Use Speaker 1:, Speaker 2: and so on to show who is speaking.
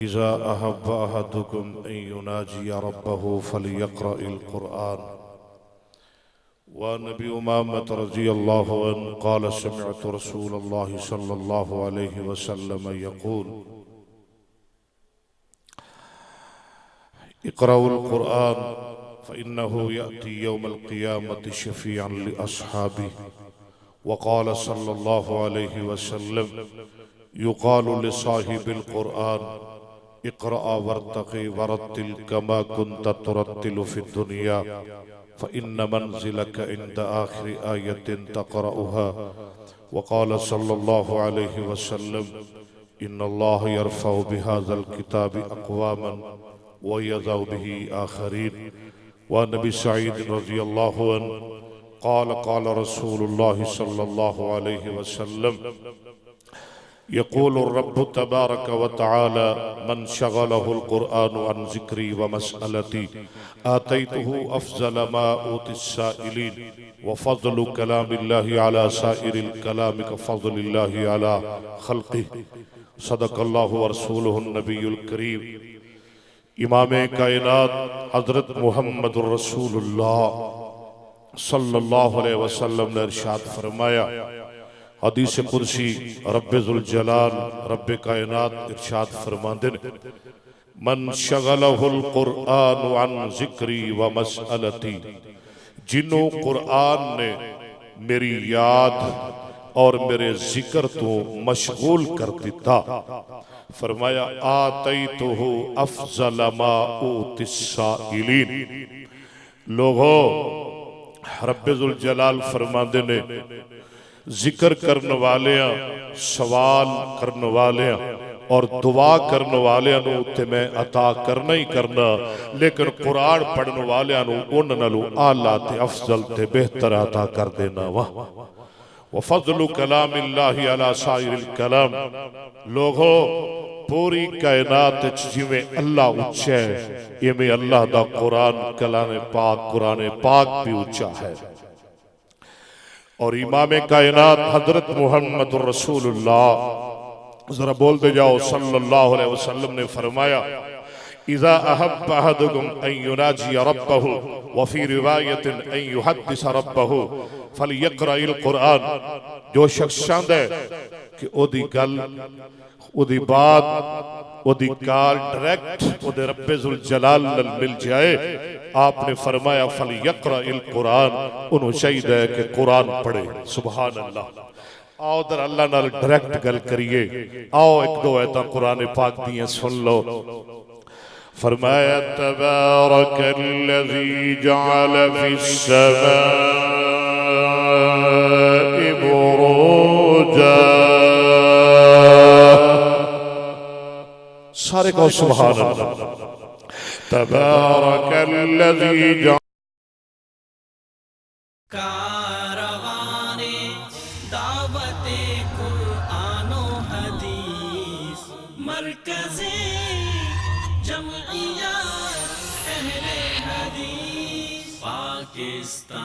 Speaker 1: إذا أحب أحدكم أن يناجي ربه فليقرأ القرآن. وعن أبي أمامة رضي الله عنه قال سمعت رسول الله صلى الله عليه وسلم يقول اقرأوا القرآن فإنه يأتي يوم القيامة شفيعا لأصحابه. وقال صلى الله عليه وسلم يقال لصاحب القرآن اقرأ وارتقي ورتل كما كنت ترتل في الدنيا فإن منزلك عند آخر آية تقرأها. وقال صلى الله عليه وسلم إن الله يرفع بهذا الكتاب أقواما ويضع به آخرين. وعن أبي سعيد رضي الله عنه قال قال رسول الله صلى الله عليه وسلم يقول الرب تبارك وتعالى من شغله القرآن عن ذكري ومسألتي آتيته أفضل ما أوتي السائلين. وفضل كلام الله على سائر الكلام كفضل الله على خلقه. صدق الله ورسوله النبي الكريم. امام کائنات حضرت محمد رسول اللہ صلی اللہ علیہ وسلم نے ارشاد فرمایا، حدیث قدسی رب ذوالجلال رب کائنات ارشاد فرماندے نے من شغلہ القرآن عن ذکری و مسئلتی، جنہوں قرآن نے میری یاد اور میرے ذکر تو مشغول کر دیتا، فرمایا آتیتہ افضل ما اوتی السائلین. لوگوں رب ذوالجلال فرماندے نے ذکر کرنے والیاں، سوال کرنے والیاں اور دعا کرنے والیاں نو تے میں عطا کرنا ہی کرنا، لیکن قرآن پڑھنے والیاں نو ان نلو اعلیٰ تے افضل تے بہتر عطا کر دینا. وفضل کلام اللہ علی سائر الکلام. لوگوں پوری کائنات جیویں اللہ اچھا ہے یہ میں اللہ دا قرآن کلام پاک بھی اچھا ہے. اور امام کائنات حضرت محمد رسول اللہ ذرا بول دے جاؤ صلی اللہ علیہ وسلم نے فرمایا اذا احب احدکم ان یناجی ربہ وفی روایت ان یحدث ربہ فلیقرأ القرآن. جو شخص چاہتا ہے کہ او دی گل او دی بات او دی کال ڈریکٹ او دے رب ذوالجلال مل جائے، آپ نے فرمایا فلیقرأ القرآن، انہوں چاہید ہے کہ قرآن پڑھے. سبحان اللہ. آؤ در اللہ نال ڈریکٹ گل کریے. آؤ ایک دو ایتا قرآن پاک دیئے سن لو. فرمایا تبارک الذی جعل فی السماء بروجا. سارے کو سبحان اللہ. تبارک الذی جعل
Speaker 2: کاروان دعوت قرآن و حدیث مرکز جمعیت اہل حدیث پاکستان.